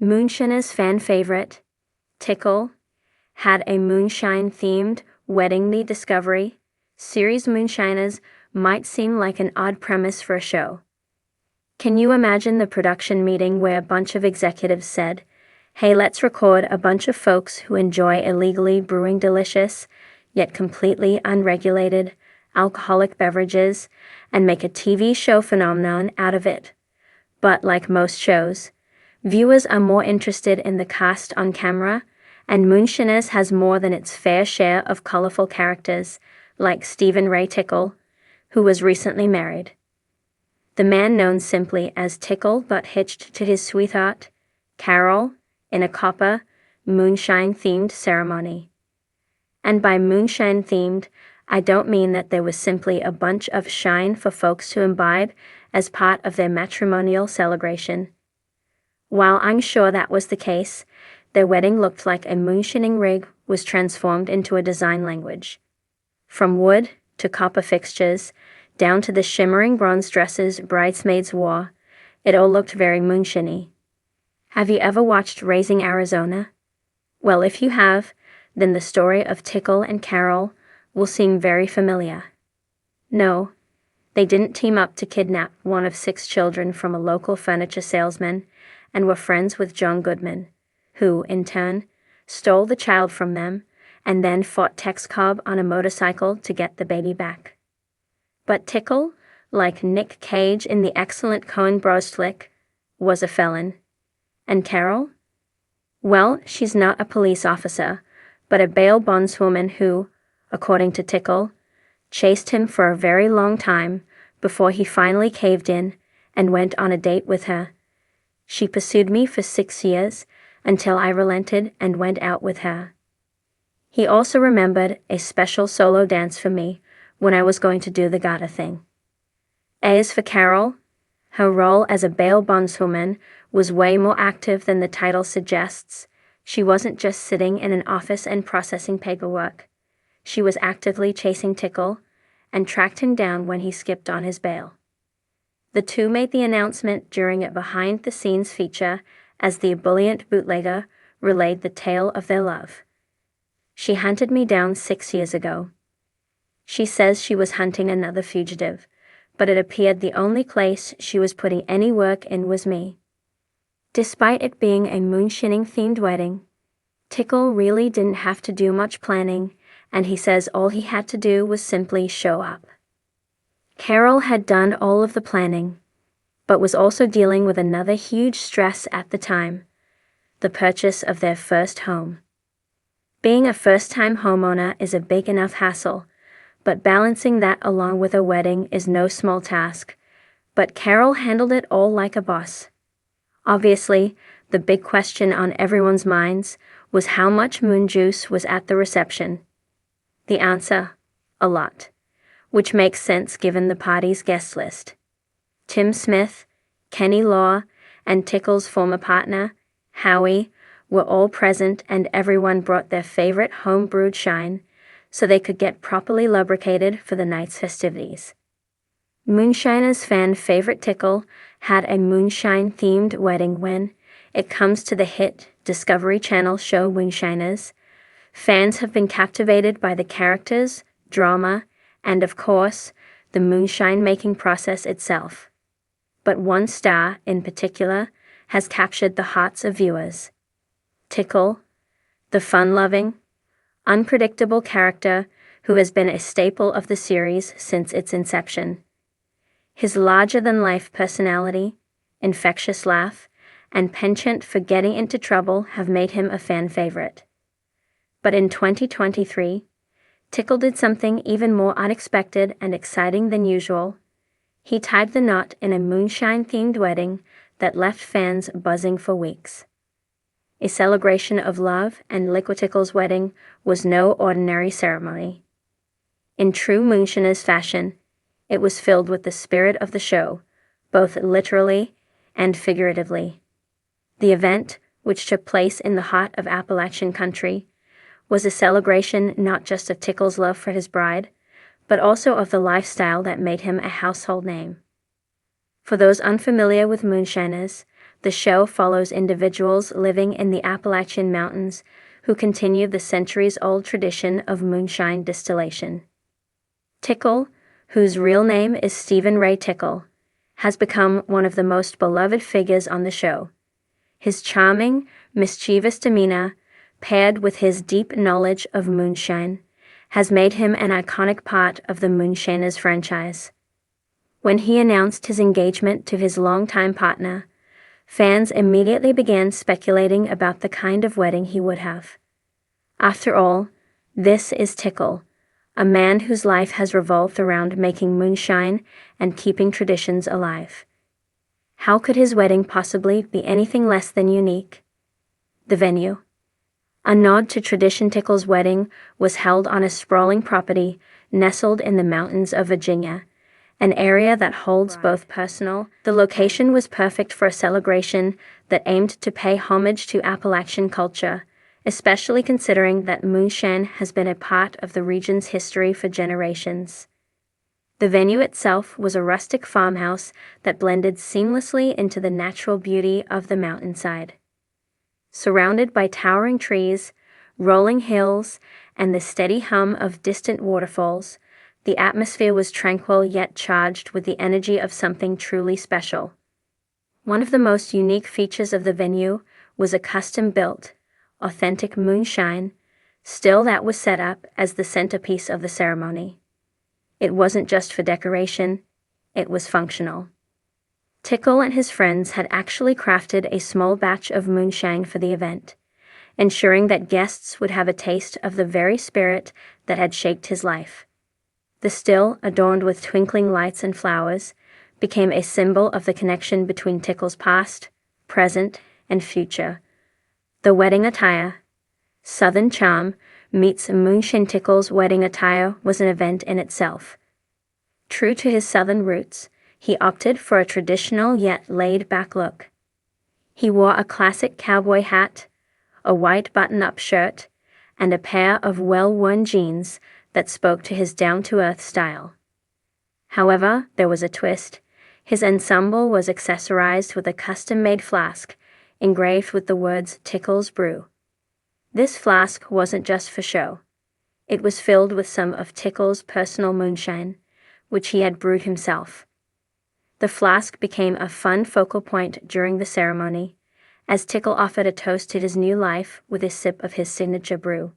Moonshiners' fan favorite, Tickle, had a moonshine-themed wedding. The Discovery series Moonshiners might seem like an odd premise for a show. Can you imagine the production meeting where a bunch of executives said, "Hey, let's record a bunch of folks who enjoy illegally brewing delicious, yet completely unregulated, alcoholic beverages, and make a TV show phenomenon out of it." But like most shows, viewers are more interested in the cast on camera, and Moonshiners has more than its fair share of colorful characters, like Stephen Ray Tickle, who was recently married. The man known simply as Tickle got hitched to his sweetheart, Carol, in a copper, moonshine-themed ceremony. And by moonshine-themed, I don't mean that there was simply a bunch of shine for folks to imbibe as part of their matrimonial celebration. While I'm sure that was the case, their wedding looked like a moonshining rig was transformed into a design language. From wood to copper fixtures, down to the shimmering bronze dresses bridesmaids wore, it all looked very moonshiny. Have you ever watched Raising Arizona? Well, if you have, then the story of Tickle and Carol will seem very familiar. No, they didn't team up to kidnap one of 6 children from a local furniture salesman and were friends with John Goodman, who, in turn, stole the child from them and then fought Tex Cobb on a motorcycle to get the baby back. But Tickle, like Nick Cage in the excellent Coen Bros flick, was a felon. And Carol? Well, she's not a police officer, but a bail bondswoman who, according to Tickle, chased him for a very long time before he finally caved in and went on a date with her. She pursued me for 6 years until I relented and went out with her. He also remembered a special solo dance for me when I was going to do the Gata thing. As for Carol, her role as a bail bondswoman was way more active than the title suggests. She wasn't just sitting in an office and processing paperwork. She was actively chasing Tickle and tracked him down when he skipped on his bail. The two made the announcement during a behind-the-scenes feature as the ebullient bootlegger relayed the tale of their love. "She hunted me down 6 years ago. She says she was hunting another fugitive, but it appeared the only place she was putting any work in was me." Despite it being a moonshining-themed wedding, Tickle really didn't have to do much planning, and he says all he had to do was simply show up. Carol had done all of the planning, but was also dealing with another huge stress at the time: the purchase of their first home. Being a first-time homeowner is a big enough hassle, but balancing that along with a wedding is no small task. But Carol handled it all like a boss. Obviously, the big question on everyone's minds was how much moon juice was at the reception. The answer: a lot, which makes sense given the party's guest list. Tim Smith, Kenny Law, and Tickle's former partner, Howie, were all present, and everyone brought their favorite home-brewed shine so they could get properly lubricated for the night's festivities. Moonshiners' fan favorite Tickle had a moonshine-themed wedding. When it comes to the hit Discovery Channel show Moonshiners, fans have been captivated by the characters, drama, and of course, the moonshine-making process itself. But one star, in particular, has captured the hearts of viewers: Tickle, the fun-loving, unpredictable character who has been a staple of the series since its inception. His larger-than-life personality, infectious laugh, and penchant for getting into trouble have made him a fan favorite. But in 2023, Tickle did something even more unexpected and exciting than usual. He tied the knot in a moonshine-themed wedding that left fans buzzing for weeks. A celebration of love, and Liquid Tickle's wedding was no ordinary ceremony. In true Moonshiners fashion, it was filled with the spirit of the show, both literally and figuratively. The event, which took place in the heart of Appalachian country, was a celebration not just of Tickle's love for his bride, but also of the lifestyle that made him a household name. For those unfamiliar with Moonshiners, The show follows individuals living in the Appalachian Mountains who continue the centuries-old tradition of moonshine distillation. Tickle, whose real name is Stephen Ray Tickle, has become one of the most beloved figures on the show. His charming, mischievous demeanor, paired with his deep knowledge of moonshine, has made him an iconic part of the Moonshiners franchise. When he announced his engagement to his longtime partner, fans immediately began speculating about the kind of wedding he would have. After all, this is Tickle, a man whose life has revolved around making moonshine and keeping traditions alive. How could his wedding possibly be anything less than unique? The venue. A nod to tradition, Tickle's wedding was held on a sprawling property nestled in the mountains of Virginia, an area that holds both personal. The location was perfect for a celebration that aimed to pay homage to Appalachian culture, especially considering that moonshine has been a part of the region's history for generations. The venue itself was a rustic farmhouse that blended seamlessly into the natural beauty of the mountainside. Surrounded by towering trees, rolling hills, and the steady hum of distant waterfalls, the atmosphere was tranquil yet charged with the energy of something truly special. One of the most unique features of the venue was a custom-built, authentic moonshine still that was set up as the centerpiece of the ceremony. It wasn't just for decoration, it was functional. Tickle and his friends had actually crafted a small batch of moonshine for the event, ensuring that guests would have a taste of the very spirit that had shaped his life. The still, adorned with twinkling lights and flowers, became a symbol of the connection between Tickle's past, present, and future. The wedding attire. Southern charm meets moonshine. Tickle's wedding attire was an event in itself. True to his southern roots, he opted for a traditional yet laid-back look. He wore a classic cowboy hat, a white button-up shirt, and a pair of well-worn jeans that spoke to his down-to-earth style. However, there was a twist. His ensemble was accessorized with a custom-made flask engraved with the words Tickle's Brew. This flask wasn't just for show. It was filled with some of Tickle's personal moonshine, which he had brewed himself. The flask became a fun focal point during the ceremony, as Tickle offered a toast to his new life with a sip of his signature brew.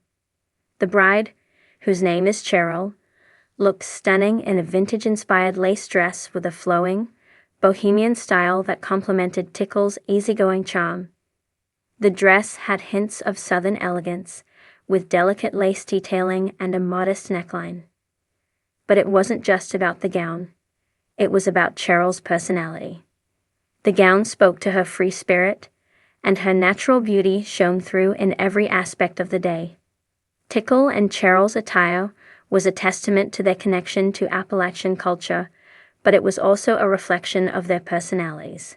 The bride, whose name is Cheryl, looked stunning in a vintage-inspired lace dress with a flowing, bohemian style that complemented Tickle's easygoing charm. The dress had hints of southern elegance, with delicate lace detailing and a modest neckline. But it wasn't just about the gown. It was about Cheryl's personality. The gown spoke to her free spirit, and her natural beauty shone through in every aspect of the day. Tickle and Cheryl's attire was a testament to their connection to Appalachian culture, but it was also a reflection of their personalities.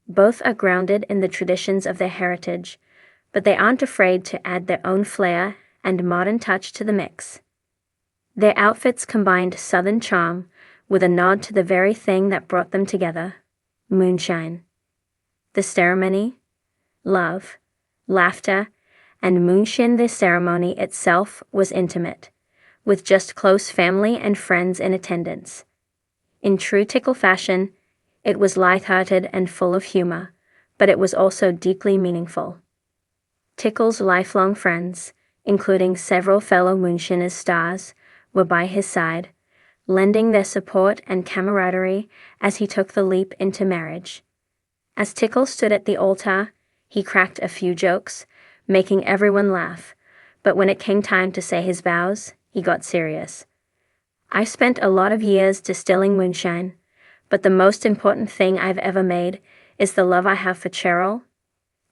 Both are grounded in the traditions of their heritage, but they aren't afraid to add their own flair and modern touch to the mix. Their outfits combined southern charm with a nod to the very thing that brought them together, moonshine. The ceremony, love, laughter, and moonshine. The ceremony itself was intimate, with just close family and friends in attendance. In true Tickle fashion, it was light-hearted and full of humor, but it was also deeply meaningful. Tickle's lifelong friends, including several fellow Moonshiners stars, were by his side, lending their support and camaraderie as he took the leap into marriage. As Tickle stood at the altar, he cracked a few jokes, making everyone laugh, but when it came time to say his vows, he got serious. "I spent a lot of years distilling moonshine, but the most important thing I've ever made is the love I have for Cheryl,"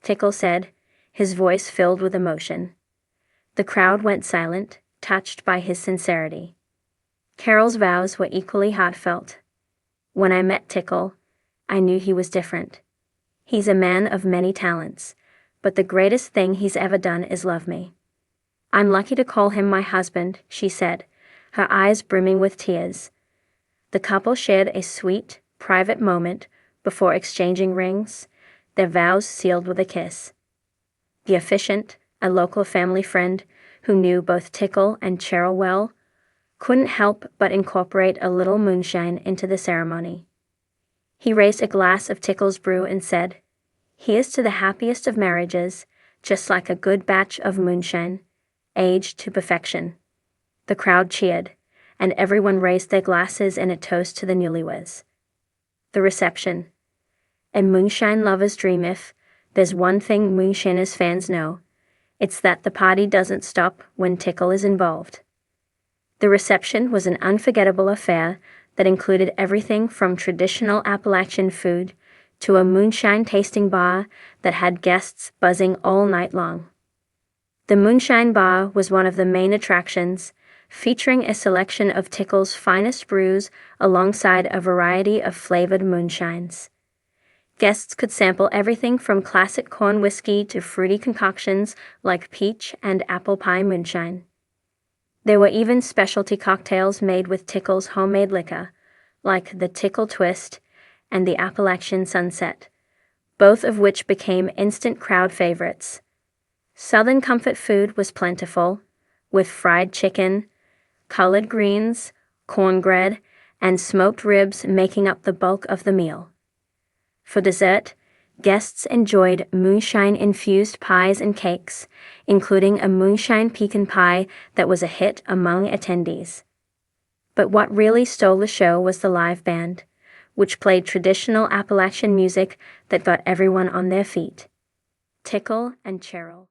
Tickle said, his voice filled with emotion. The crowd went silent, touched by his sincerity. Carol's vows were equally heartfelt. "When I met Tickle, I knew he was different. He's a man of many talents, but the greatest thing he's ever done is love me. I'm lucky to call him my husband," she said, her eyes brimming with tears. The couple shared a sweet, private moment before exchanging rings, their vows sealed with a kiss. The officiant, a local family friend who knew both Tickle and Cheryl well, couldn't help but incorporate a little moonshine into the ceremony. He raised a glass of Tickle's brew and said, "Here's to the happiest of marriages, just like a good batch of moonshine, aged to perfection." The crowd cheered, and everyone raised their glasses in a toast to the newlyweds. The reception. A moonshine lover's dream. If there's one thing Moonshiners fans know, it's that the party doesn't stop when Tickle is involved. The reception was an unforgettable affair that included everything from traditional Appalachian food to a moonshine tasting bar that had guests buzzing all night long. The Moonshine Bar was one of the main attractions, featuring a selection of Tickle's finest brews alongside a variety of flavored moonshines. Guests could sample everything from classic corn whiskey to fruity concoctions like peach and apple pie moonshine. There were even specialty cocktails made with Tickle's homemade liquor, like the Tickle Twist and the Appalachian Sunset, both of which became instant crowd favorites. Southern comfort food was plentiful, with fried chicken, collard greens, cornbread, and smoked ribs making up the bulk of the meal. For dessert, guests enjoyed moonshine-infused pies and cakes, including a moonshine pecan pie that was a hit among attendees. But what really stole the show was the live band, which played traditional Appalachian music that got everyone on their feet. Tickle and Cheryl.